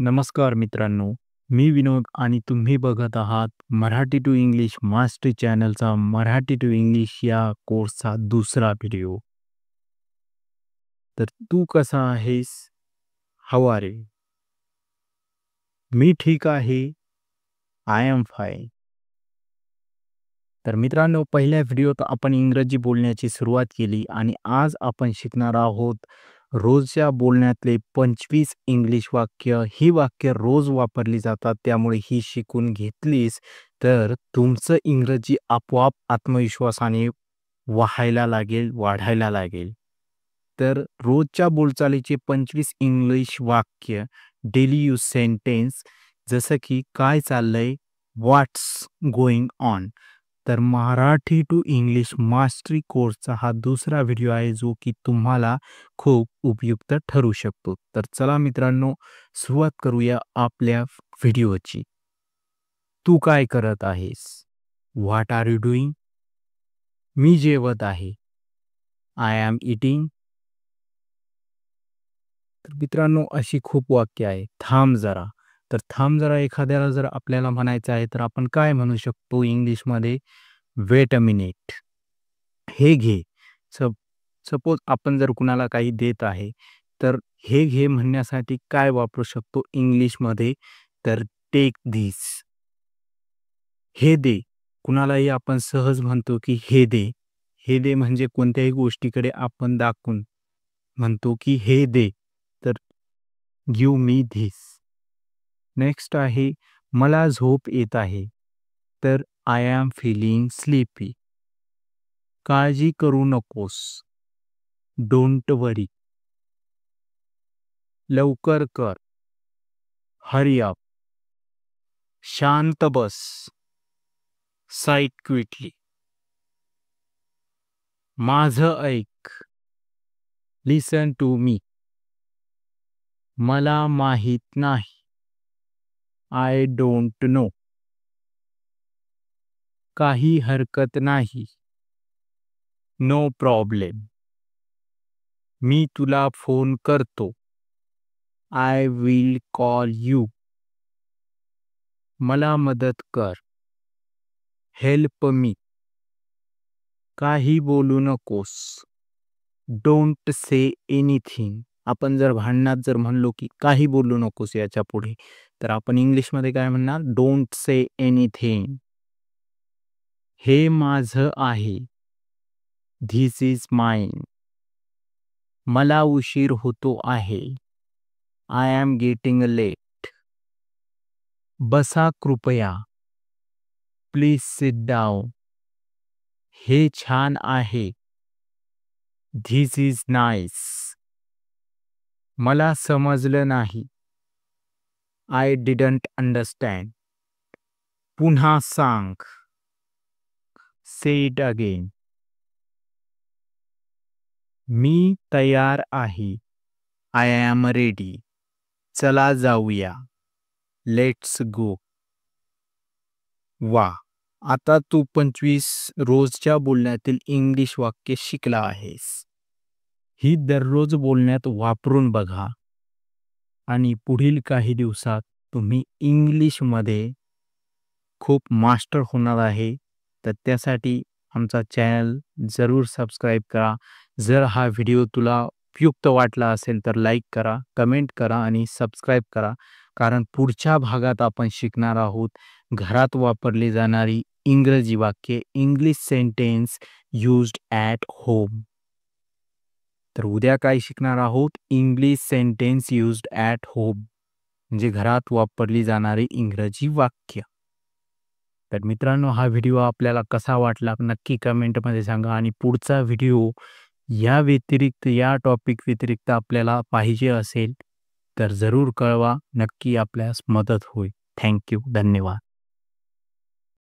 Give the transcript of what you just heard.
नमस्कार मित्रांनो, मी विनोद आणि तुम्ही बघत आहात मराठी टू इंग्लिश मास्टरी चॅनलचा मराठी टू इंग्लिश या कोर्सचा दुसरा व्हिडिओ. तर तू कसा आहेस? How are you? मी ठीक आहे. I am fine. तर मित्रांनो, पहिल्या व्हिडिओत आपण इंग्रजी बोलण्याची सुरुवात केली आणि आज आपण शिकणार आहोत रोजच्या बोलण्यातले 25 इंग्लिश वाक्य. ही वाक्य रोज वापरली जातात, त्यामुळे ही शिकून घेतलीस तर तुमचं इंग्रजी आपोआप आत्मविश्वासाने वाढायला लागेल. तर रोजच्या बोलचालीचे 25 इंग्लिश वाक्य, डेली यूज सेंटेन्स, जसं की काय चाललंय, व्हॉट्स गोइंग ऑन. तर मराठी टू इंग्लिश मास्टरी कोर्सचा हा दुसरा व्हिडिओ आहे जो की तुम्हाला खूप उपयुक्त ठरू शकतो. तर चला मित्रांनो, सुरुवात करूया आपल्या व्हिडिओची. तू काय करत आहेस? What are you doing? मी जेवत आहे. I am eating. तर मित्रांनो, अशी खूप वाक्य आहे. थांब जरा. तर थांब जरा एखाद्याला जर आपल्याला म्हणायचं आहे तर आपण काय म्हणू शकतो इंग्लिशमध्ये? Weight a minute. हे घे. सपोज आपण जर कुणाला काही देत आहे, तर हे घे म्हणण्यासाठी काय वापरू शकतो इंग्लिशमध्ये? तर टेक धिस. हे दे. कुणालाही आपण सहज म्हणतो की हे दे. हे दे म्हणजे कोणत्याही गोष्टीकडे आपण दाखवून म्हणतो की हे दे. तर गिव्ह मी धिस. नेक्स्ट आहे मला झोप येत आहे. तर आय एम फीलिंग स्लीपी. काळजी करू नकोस. Don't worry. लवकर कर. Hurry up. शांत बस. Sit quickly. माझं ऐक. Listen to me. मला माहित नाही. I don't know. काही हरकत नाही. No problem. मी तुला फोन करतो. I will call you. मला मदत कर. Help me. काही बोलू नकोस. Don't say anything. आपण जर भांडणात जर म्हणलो की काही बोलू नकोस याच्या पुढे, तर आपण इंग्लिशमध्ये काय म्हणणार? Don't say anything. हे माझं आहे. This is mine. मला उशीर होतो आहे. I am getting late. बसा कृपया. Please sit down. हे छान आहे. This is nice. मला समजलं नाही. I didn't understand. पुन्हा सांग. Say it again. मी तयार आहे. I am ready. चला जाऊया. Let's go. वा, आता तू 25 रोजच्या बोलण्यातील इंग्लिश वाक्य शिकला आहेस. ही दररोज बोलण्यात वापरून बघा आणि पुढील काही दिवसात तुम्ही इंग्लिशमध्ये खूप मास्टर होणार आहे. तर त्यासाठी आमचा चॅनल जरूर सबस्क्राईब करा. जर हा व्हिडिओ तुला उपयुक्त वाटला असेल तर लाईक करा, कमेंट करा आणि सबस्क्राईब करा. कारण पुढच्या भागात आपण शिकणार आहोत घरात वापरली जाणारी इंग्रजी वाक्ये, English sentence used at home. तर उद्या काय शिकणार आहोत? English sentence used at home म्हणजे घरात वापरली जाणारी इंग्रजी वाक्य. तर मित्रांनो, हा व्हिडिओ आपल्याला कसा वाटला नक्की कमेंटमध्ये सांगा आणि पुढचा व्हिडिओ या व्यतिरिक्त या टॉपिक व्यतिरिक्त आपल्याला पाहिजे असेल तर जरूर कळवा. नक्की आपल्यास मदत होईल. Thank you. धन्यवाद.